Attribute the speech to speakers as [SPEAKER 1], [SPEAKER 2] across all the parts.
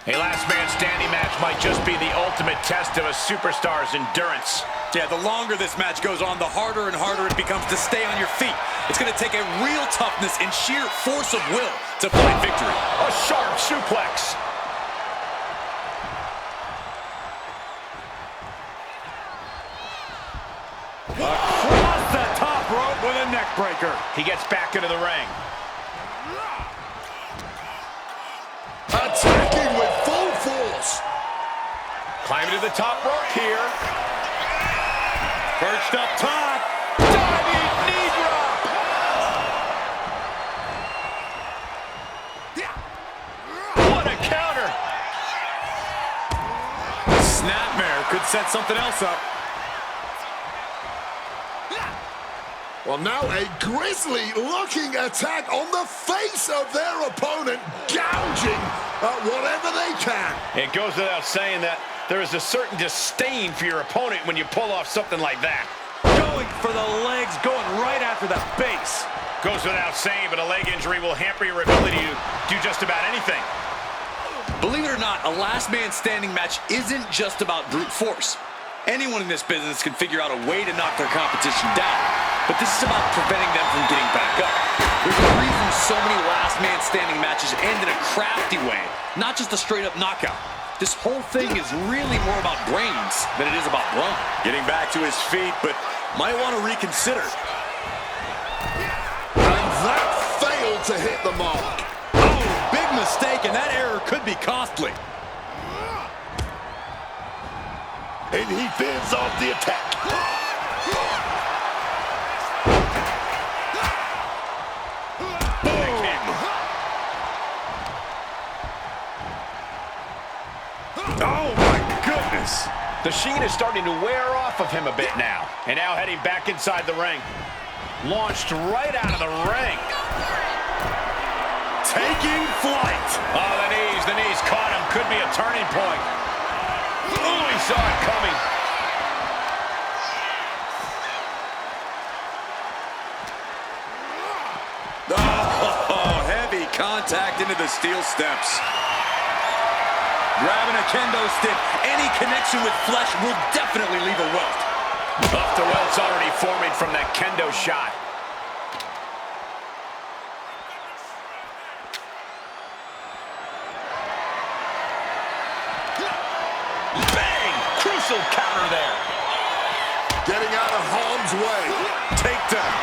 [SPEAKER 1] A last man standing match might just be the ultimate test of a superstar's endurance.
[SPEAKER 2] Yeah, the longer this match goes on, the harder and harder it becomes to stay on your feet. It's going to take a real toughness and sheer force of will to find victory.
[SPEAKER 1] A sharp suplex.
[SPEAKER 2] Across the top rope with a neck breaker.
[SPEAKER 1] He gets back into the ring.
[SPEAKER 3] Attacking with full force.
[SPEAKER 1] Climbing to the top rope here.
[SPEAKER 2] Perched up top.
[SPEAKER 1] Diving knee drop. What a counter.
[SPEAKER 2] Snapmare could set something else up.
[SPEAKER 3] Well, now a grisly-looking attack on the face of their opponent, gouging at whatever they can.
[SPEAKER 1] It goes without saying that there is a certain disdain for your opponent when you pull off something like that.
[SPEAKER 2] Going for the legs, going right after the base.
[SPEAKER 1] Goes without saying, but a leg injury will hamper your ability to do just about anything.
[SPEAKER 2] Believe it or not, a last man standing match isn't just about brute force. Anyone in this business can figure out a way to knock their competition down, but this is about preventing them from getting back up. There's a reason so many last man standing matches end in a crafty way, not just a straight up knockout. This whole thing is really more about brains than it is about brawn. Getting back to his feet, but might want to reconsider.
[SPEAKER 3] And that failed to hit the mark.
[SPEAKER 2] Oh, big mistake, and that error could be costly.
[SPEAKER 3] And he fends off the attack.
[SPEAKER 2] Oh, my goodness.
[SPEAKER 1] The sheen is starting to wear off of him a bit now. And now heading back inside the ring. Launched right out of the ring.
[SPEAKER 2] Taking flight.
[SPEAKER 1] Oh, the knees caught him. Could be a turning point. Oh, he saw it coming.
[SPEAKER 2] Oh, heavy contact into the steel steps. Grabbing a kendo stick, any connection with flesh will definitely leave a welt.
[SPEAKER 1] Up to welts already forming from that kendo shot. Bang! Crucial counter there.
[SPEAKER 3] Getting out of harm's way.
[SPEAKER 2] Takedown.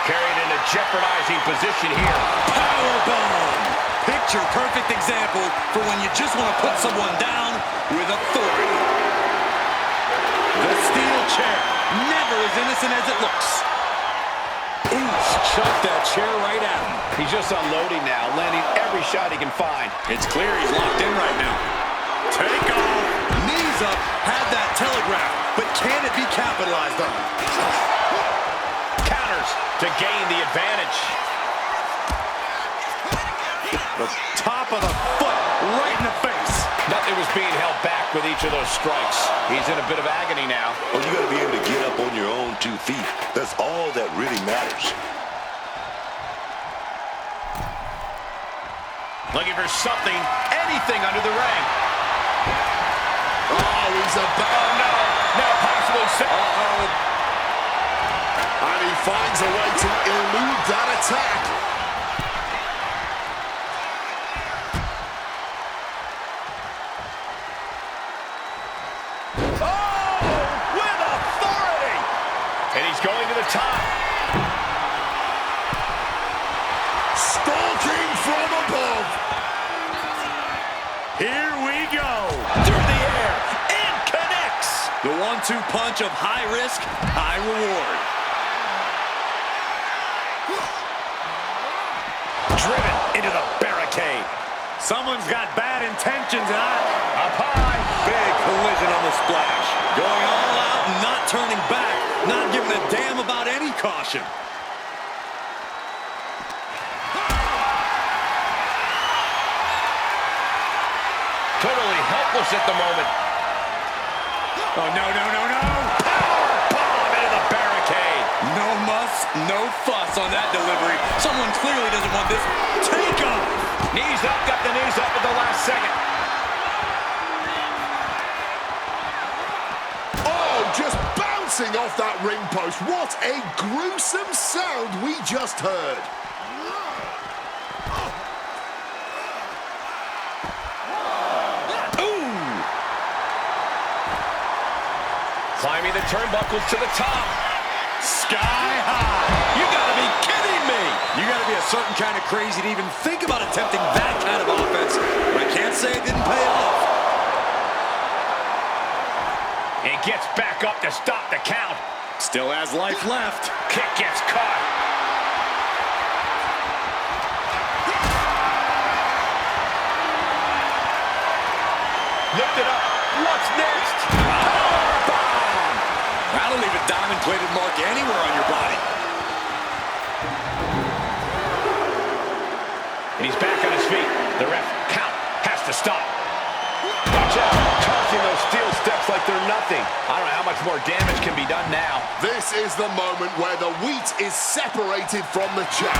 [SPEAKER 1] Carried in a jeopardizing position here.
[SPEAKER 2] Powerbomb. Picture perfect example for when you just want to put someone down with authority. The steel chair, never as innocent as it looks. Ooh, chucked that chair right at him.
[SPEAKER 1] He's just unloading now, landing every shot he can find.
[SPEAKER 2] It's clear he's locked in right now. Take off. Knees up, had that telegraph, but can it be capitalized on?
[SPEAKER 1] Counters to gain the advantage.
[SPEAKER 2] The top of the foot right in the face.
[SPEAKER 1] Nothing was being held back with each of those strikes. He's in a bit of agony now.
[SPEAKER 4] Oh, you got to be able to get up on your own 2 feet. That's all that really matters.
[SPEAKER 1] Looking for something, anything under the ring.
[SPEAKER 3] Oh, he's about.
[SPEAKER 1] Oh, no. No, possibly.
[SPEAKER 3] Uh-oh. And he finds a way to elude that attack.
[SPEAKER 1] Going to the top.
[SPEAKER 3] Stalking from above.
[SPEAKER 2] Here we go.
[SPEAKER 1] Through the air. And connects.
[SPEAKER 2] The 1-2 punch of high risk, high reward.
[SPEAKER 1] Driven into the barricade.
[SPEAKER 2] Someone's got bad intentions,
[SPEAKER 1] Up high.
[SPEAKER 2] Big collision on the splash. Going all out and not turning back. Not giving a damn about any caution.
[SPEAKER 1] Totally helpless at the moment.
[SPEAKER 2] Oh, no, no, no, no.
[SPEAKER 1] Powerbomb into the barricade.
[SPEAKER 2] No muss, no fuss on that delivery. Someone clearly doesn't want this takeoff.
[SPEAKER 1] Knees up, got the knees up at the last second.
[SPEAKER 3] Oh, just bouncing off that ring post. What a gruesome sound we just heard.
[SPEAKER 1] Climbing the turnbuckles to the top.
[SPEAKER 2] Sky high. You gotta be kidding me. You gotta be a certain kind of crazy to even think about attempting that kind of offense. But I can't say it didn't pay off.
[SPEAKER 1] It gets back up to stop the count.
[SPEAKER 2] Still has life left.
[SPEAKER 1] Kick gets caught. Lift it up. What's next?
[SPEAKER 2] That'll leave a diamond-plated mark anywhere on your body.
[SPEAKER 1] And he's back on his feet. The ref count has to stop. Watch out. Tossing those steel steps like they're nothing. I don't know how much more damage can be done now.
[SPEAKER 3] This is the moment where the wheat is separated from the chaff.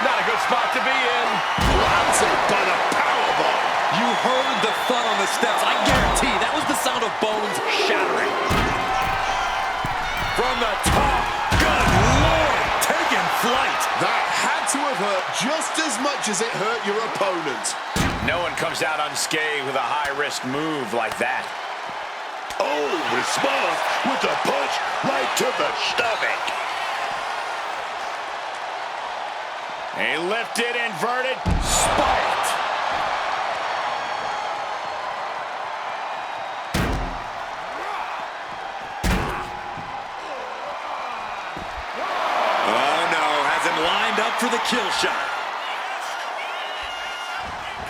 [SPEAKER 1] Not a good spot to be in.
[SPEAKER 3] Planted by the powerbomb.
[SPEAKER 2] You heard the thud on the steps. I guarantee that was the sound of bones shattering. From the top. Good Lord. Taking flight.
[SPEAKER 3] That had to have hurt just as much as it hurt your opponent.
[SPEAKER 1] No one comes out unscathed with a high-risk move like that.
[SPEAKER 4] Oh, response with a punch right to the stomach.
[SPEAKER 1] A lifted, inverted, spiked.
[SPEAKER 2] Oh, no. Has him lined up for the kill shot.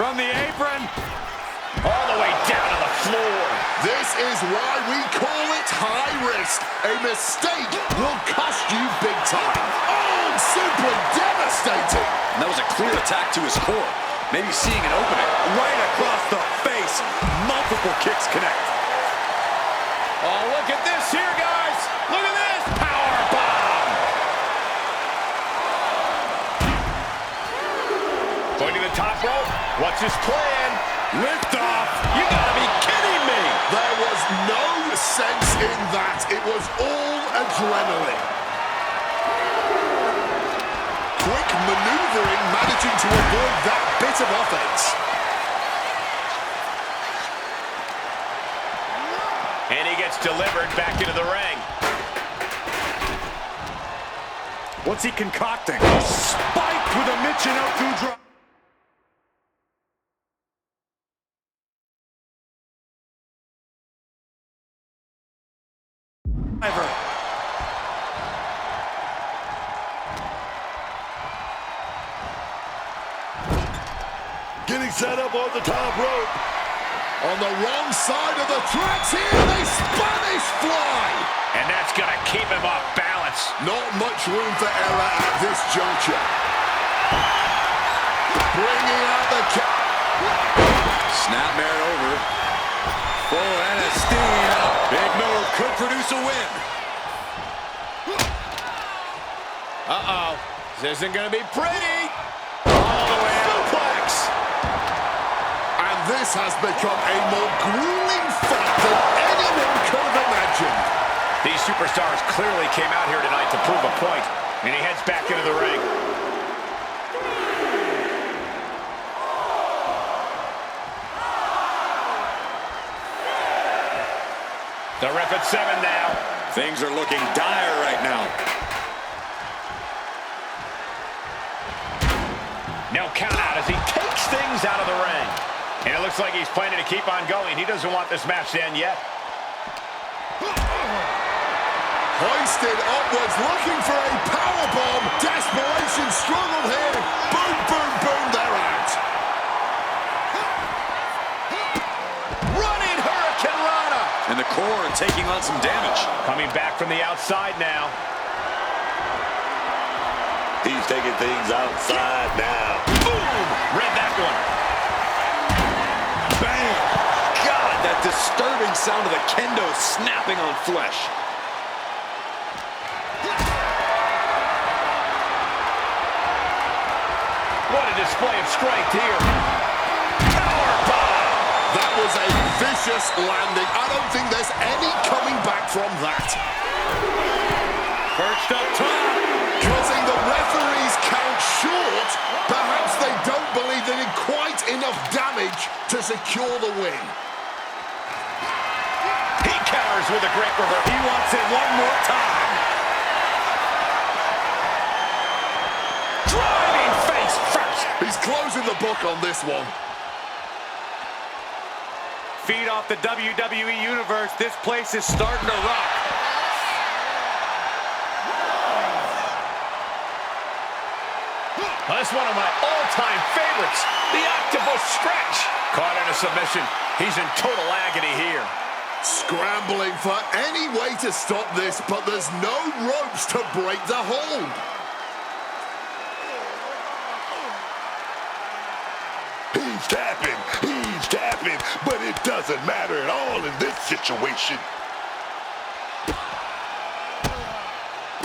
[SPEAKER 2] From the apron.
[SPEAKER 1] All the way down to the floor.
[SPEAKER 3] This is why we call it high risk. A mistake will cost you big time. Oh, super devastating.
[SPEAKER 2] And that was a clear attack to his core. Maybe seeing an opening right across the face. Multiple kicks connect.
[SPEAKER 1] Oh, look at this here, guys. Look at this. Power bomb. Going to the top rope. What's his plan?
[SPEAKER 2] Lift off. You gotta be kidding me.
[SPEAKER 3] There was no sense in that. It was all adrenaline. Quick maneuvering, managing to avoid that bit of offense.
[SPEAKER 1] And he gets delivered back into the ring.
[SPEAKER 2] What's he concocting? Spiked with a Michinoku drop.
[SPEAKER 4] Getting set up on the top rope.
[SPEAKER 3] On the wrong side of the tracks here, the Spanish fly.
[SPEAKER 1] And that's going to keep him off balance.
[SPEAKER 3] Not much room for error at this juncture. Bringing out the
[SPEAKER 2] Snapmare over. Full and a steam. Big move could produce a win.
[SPEAKER 1] Uh-oh. This isn't going to be pretty. All the way out. Suplex.
[SPEAKER 3] And this has become a more grueling fight than anyone could have imagined.
[SPEAKER 1] These superstars clearly came out here tonight to prove a point. And he heads back into the ring. The ref at 7 now.
[SPEAKER 2] Things are looking dire right now.
[SPEAKER 1] No count out as he takes things out of the ring. And it looks like he's planning to keep on going. He doesn't want this match to end yet.
[SPEAKER 3] Hoisted upwards, looking for a powerbomb. Desperation struggle here. Boom, boom, boom, they're out.
[SPEAKER 1] Running Hurricane Rana.
[SPEAKER 2] And the core taking on some damage.
[SPEAKER 1] Coming back from the outside now.
[SPEAKER 4] He's taking things outside now.
[SPEAKER 1] Boom! Read that one.
[SPEAKER 2] Bam! God, that disturbing sound of the kendo snapping on flesh.
[SPEAKER 1] What a display of strength here. Powerbomb!
[SPEAKER 3] That was a vicious landing. I don't think there's any coming back from that.
[SPEAKER 2] Perched up top.
[SPEAKER 3] Cutting the referee's count short. Perhaps they don't believe they did quite enough damage to secure the win.
[SPEAKER 1] He counters with a great reversal.
[SPEAKER 2] He wants it one more time.
[SPEAKER 1] Driving face first.
[SPEAKER 3] He's closing the book on this one.
[SPEAKER 2] Feed off the WWE Universe. This place is starting to rock.
[SPEAKER 1] That's one of my all-time favorites, the octopus stretch. Caught in a submission. He's in total agony here.
[SPEAKER 3] Scrambling for any way to stop this, but there's no ropes to break the hold.
[SPEAKER 4] He's tapping, but it doesn't matter at all in this situation.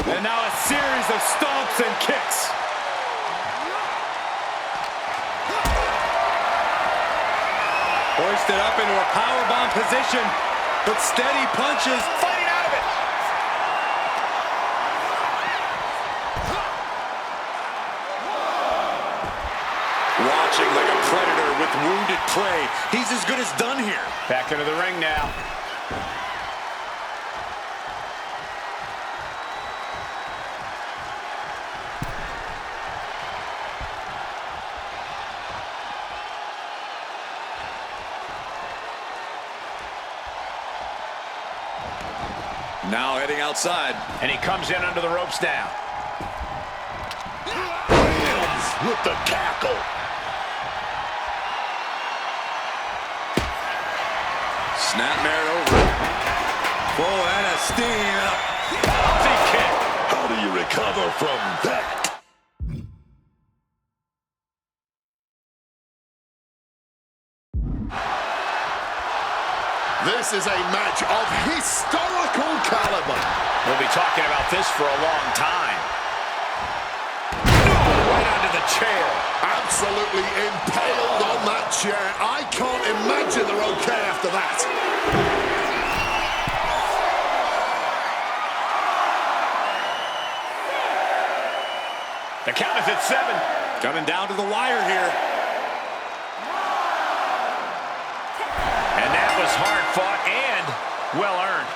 [SPEAKER 2] And now a series of stomps and kicks. Hoisted up into a powerbomb position, but steady punches.
[SPEAKER 1] Fighting out of it.
[SPEAKER 2] Watching like a predator with wounded prey. He's as good as done here.
[SPEAKER 1] Back into the ring now.
[SPEAKER 2] Now heading outside.
[SPEAKER 1] And he comes in under the ropes now.
[SPEAKER 4] Lands with the tackle.
[SPEAKER 2] Snapmare over. Full and a steam up.
[SPEAKER 1] Big kick.
[SPEAKER 4] How do you recover from that?
[SPEAKER 3] This is a match of historical caliber.
[SPEAKER 1] We'll be talking about this for a long time. Right onto the chair.
[SPEAKER 3] Absolutely impaled on that chair. I can't imagine they're okay after that.
[SPEAKER 1] The count is at 7.
[SPEAKER 2] Coming down to the wire here.
[SPEAKER 1] And that was hard fought and well earned.